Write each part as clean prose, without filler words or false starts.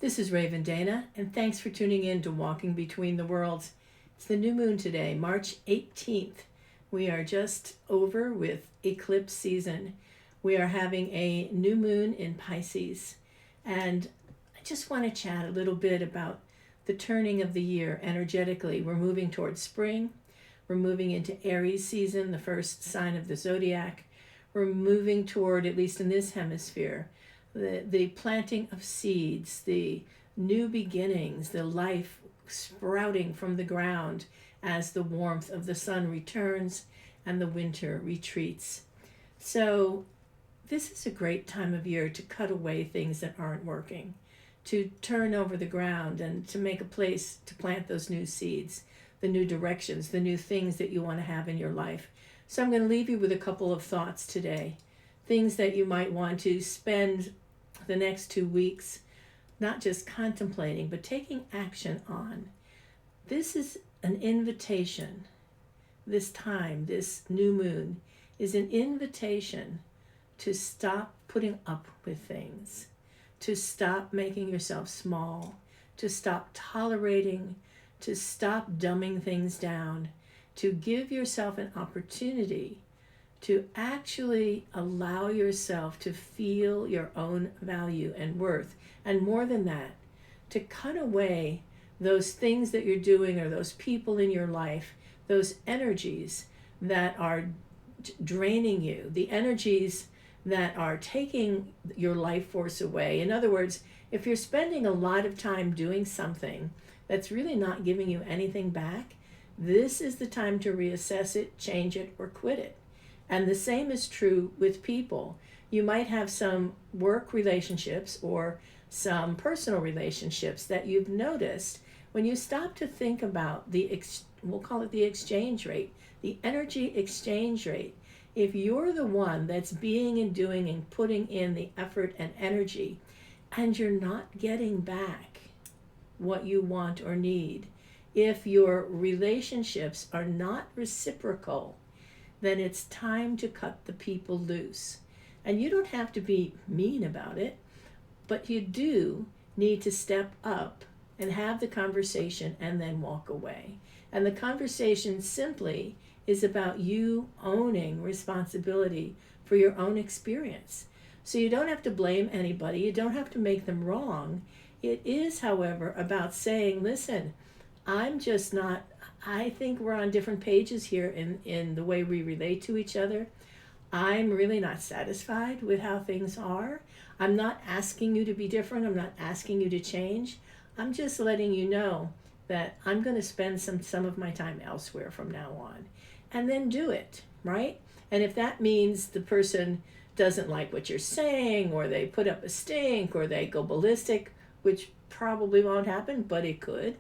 This is Raven Dana, and thanks for tuning in to Walking Between the Worlds. It's the new moon today, March 18th. We are just over with eclipse season. We are having a new moon in Pisces, and I just want to chat a little bit about the turning of the year energetically. We're moving towards spring. We're moving into Aries season, the first sign of the zodiac. We're moving toward, at least in this hemisphere, the planting of seeds, the new beginnings, the life sprouting from the ground as the warmth of the sun returns and the winter retreats. So this is a great time of year to cut away things that aren't working, to turn over the ground and to make a place to plant those new seeds, the new directions, the new things that you want to have in your life. So I'm going to leave you with a couple of thoughts today, things that you might want to spend the next 2 weeks not just contemplating, but taking action on. This is an invitation. This time, this new moon, is an invitation to stop putting up with things, to stop making yourself small, to stop tolerating, to stop dumbing things down, to give yourself an opportunity to actually allow yourself to feel your own value and worth. And more than that, to cut away those things that you're doing or those people in your life, those energies that are draining you, the energies that are taking your life force away. In other words, if you're spending a lot of time doing something that's really not giving you anything back, this is the time to reassess it, change it, or quit it. And the same is true with people. You might have some work relationships or some personal relationships that you've noticed when you stop to think about we'll call it the exchange rate, the energy exchange rate. If you're the one that's being and doing and putting in the effort and energy, and you're not getting back what you want or need, if your relationships are not reciprocal, then it's time to cut the people loose. And you don't have to be mean about it, but you do need to step up and have the conversation and then walk away. And the conversation simply is about you owning responsibility for your own experience. So you don't have to blame anybody. You don't have to make them wrong. It is, however, about saying, listen, I think we're on different pages here in the way we relate to each other. I'm really not satisfied with how things are. I'm not asking you to be different. I'm not asking you to change. I'm just letting you know that I'm going to spend some of my time elsewhere from now on. And then do it, right? And if that means the person doesn't like what you're saying, or they put up a stink, or they go ballistic, which probably won't happen, but it could.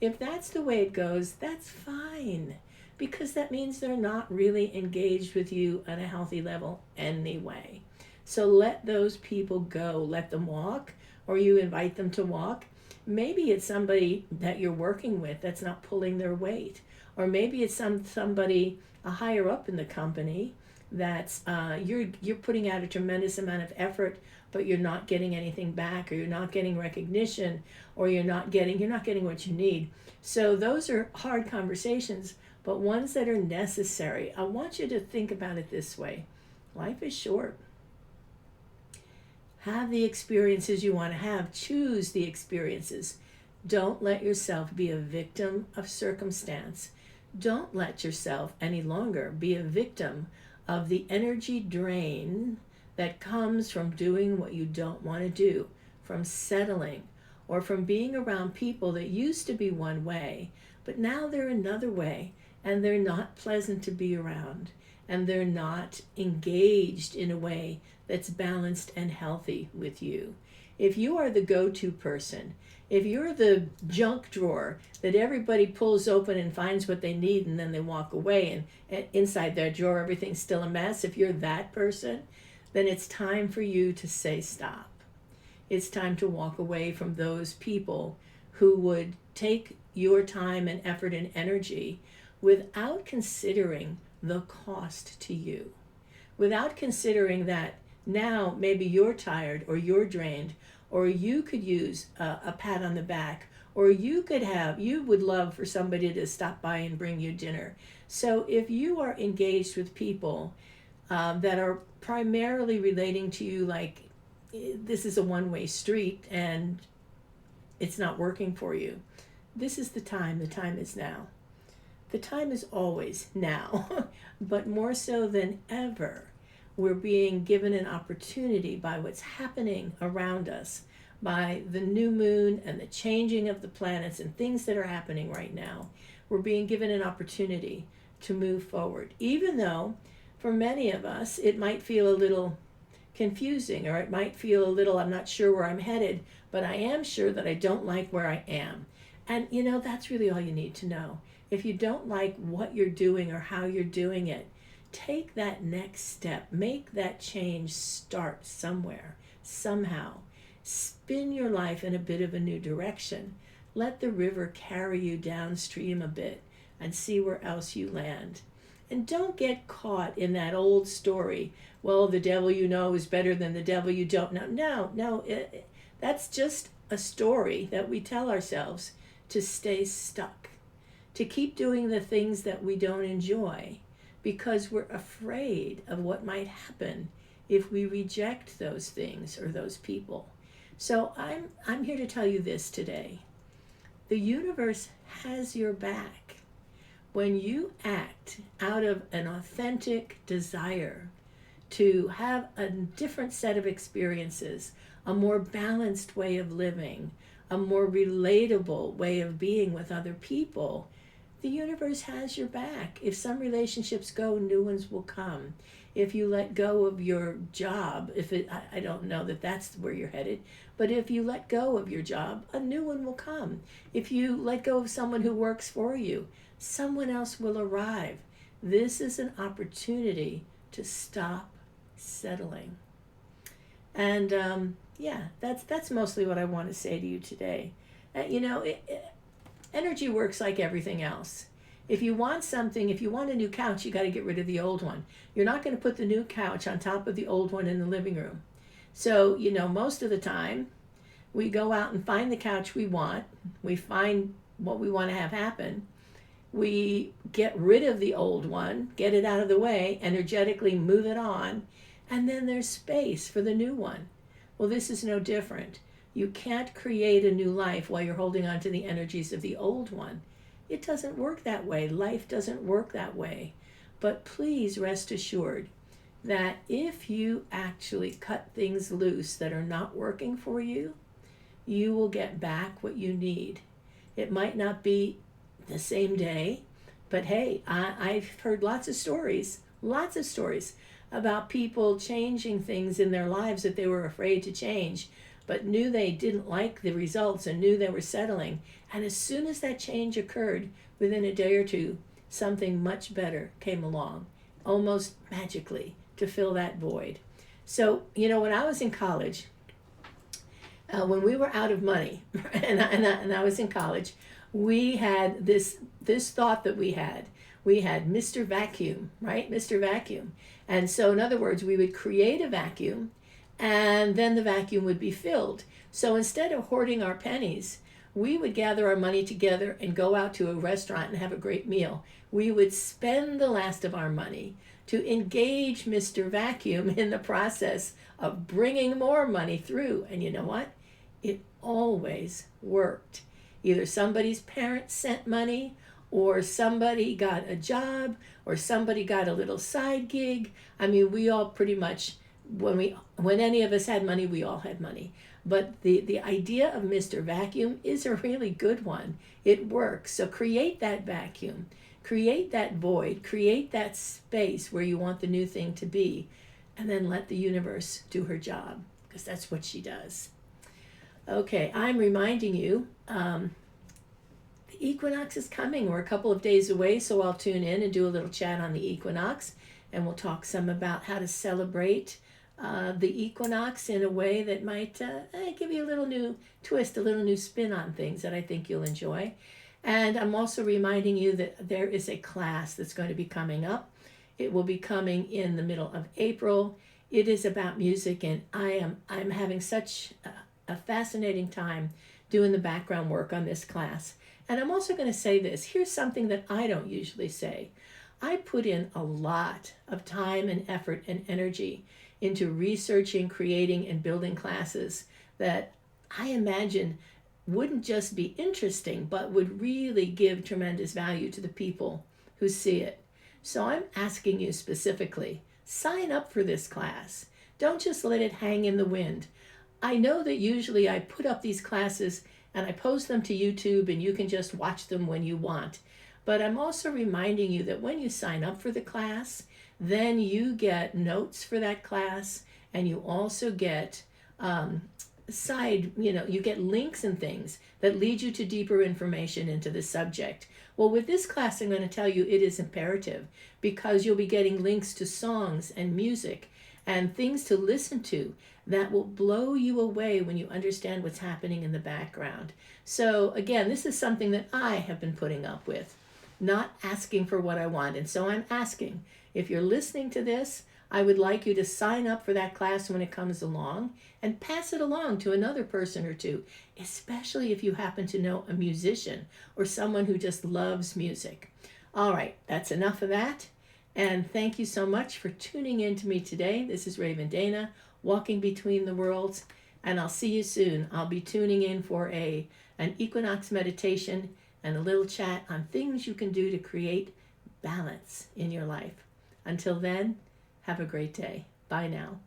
If that's the way it goes, that's fine, because that means they're not really engaged with you on a healthy level anyway. So let those people go. Let them walk, or you invite them to walk. Maybe it's somebody that you're working with that's not pulling their weight, or maybe it's somebody higher up in the company that's you're putting out a tremendous amount of effort, but you're not getting anything back, or you're not getting recognition, or you're not getting what you need. So those are hard conversations, but ones that are necessary. I want you to think about it this way. Life is short. Have the experiences you want to have. Choose the experiences. Don't let yourself be a victim of circumstance. Don't let yourself any longer be a victim of the energy drain that comes from doing what you don't want to do, from settling, or from being around people that used to be one way, but now they're another way, and they're not pleasant to be around, and they're not engaged in a way that's balanced and healthy with you. If you are the go-to person, if you're the junk drawer that everybody pulls open and finds what they need and then they walk away, and inside that drawer everything's still a mess, if you're that person, then it's time for you to say stop. It's time to walk away from those people who would take your time and effort and energy without considering the cost to you, without considering that now maybe you're tired or you're drained or you could use a pat on the back, or you would love for somebody to stop by and bring you dinner. So if you are engaged with people that are primarily relating to you like this is a one-way street and it's not working for you, this is the time. The time is now. The time is always now, but more so than ever, we're being given an opportunity by what's happening around us, by the new moon and the changing of the planets and things that are happening right now. We're being given an opportunity to move forward, even though for many of us it might feel a little confusing, or it might feel a little, I'm not sure where I'm headed, but I am sure that I don't like where I am. And that's really all you need to know. If you don't like what you're doing or how you're doing it, take that next step. Make that change start somewhere, somehow. Spin your life in a bit of a new direction. Let the river carry you downstream a bit and see where else you land. And don't get caught in that old story. Well, the devil you know is better than the devil you don't know. No, that's just a story that we tell ourselves to stay stuck, to keep doing the things that we don't enjoy because we're afraid of what might happen if we reject those things or those people. So I'm here to tell you this today. The universe has your back. When you act out of an authentic desire to have a different set of experiences, a more balanced way of living, a more relatable way of being with other people, the universe has your back. If some relationships go, new ones will come. If you let go of your job, I don't know that that's where you're headed, but if you let go of your job, a new one will come. If you let go of someone who works for you, someone else will arrive. This is an opportunity to stop settling. And that's mostly what I want to say to you today. Energy works like everything else. If you want a new couch, you got to get rid of the old one. You're not going to put the new couch on top of the old one in the living room. So, most of the time, we go out and find the couch we want. We find what we want to have happen. We get rid of the old one, get it out of the way, energetically move it on, and then there's space for the new one. Well, this is no different. You can't create a new life while you're holding on to the energies of the old one. It doesn't work that way. Life doesn't work that way. But please rest assured that if you actually cut things loose that are not working for you, you will get back what you need. It might not be the same day, but hey, I've heard lots of stories about people changing things in their lives that they were afraid to change, but knew they didn't like the results and knew they were settling. And as soon as that change occurred, within a day or two, something much better came along, almost magically, to fill that void. So, when I was in college, when we were out of money, and I was in college, we had this thought that we had Mr. Vacuum, right? Mr. Vacuum. And so, in other words, we would create a vacuum, and then the vacuum would be filled. So instead of hoarding our pennies, we would gather our money together and go out to a restaurant and have a great meal. We would spend the last of our money to engage Mr. Vacuum in the process of bringing more money through. And you know what? It always worked. Either somebody's parents sent money, or somebody got a job, or somebody got a little side gig. I mean, we all pretty much, when any of us had money, we all had money. But the idea of Mr. Vacuum is a really good one. It works. So create that vacuum, create that void, create that space where you want the new thing to be, and then let the universe do her job, because that's what she does. Okay, I'm reminding you, the equinox is coming. We're a couple of days away, so I'll tune in and do a little chat on the equinox, and we'll talk some about how to celebrate the equinox in a way that might give you a little new twist, a little new spin on things that I think you'll enjoy. And I'm also reminding you that there is a class that's going to be coming up. It will be coming in the middle of April. It is about music, and I'm having such a fascinating time doing the background work on this class. And I'm also going to say this. Here's something that I don't usually say. I put in a lot of time and effort and energy into researching, creating, and building classes that I imagine wouldn't just be interesting, but would really give tremendous value to the people who see it. So I'm asking you specifically, sign up for this class. Don't just let it hang in the wind. I know that usually I put up these classes and I post them to YouTube and you can just watch them when you want. But I'm also reminding you that when you sign up for the class, then you get notes for that class, and you also get you get links and things that lead you to deeper information into the subject. Well, with this class, I'm going to tell you it is imperative, because you'll be getting links to songs and music and things to listen to that will blow you away when you understand what's happening in the background. So again, this is something that I have been putting up with, not asking for what I want. And so I'm asking, if you're listening to this, I would like you to sign up for that class when it comes along and pass it along to another person or two, especially if you happen to know a musician or someone who just loves music. All right, that's enough of that. And thank you so much for tuning in to me today. This is Raven Dana, walking between the worlds, and I'll see you soon. I'll be tuning in for an equinox meditation and a little chat on things you can do to create balance in your life. Until then, have a great day. Bye now.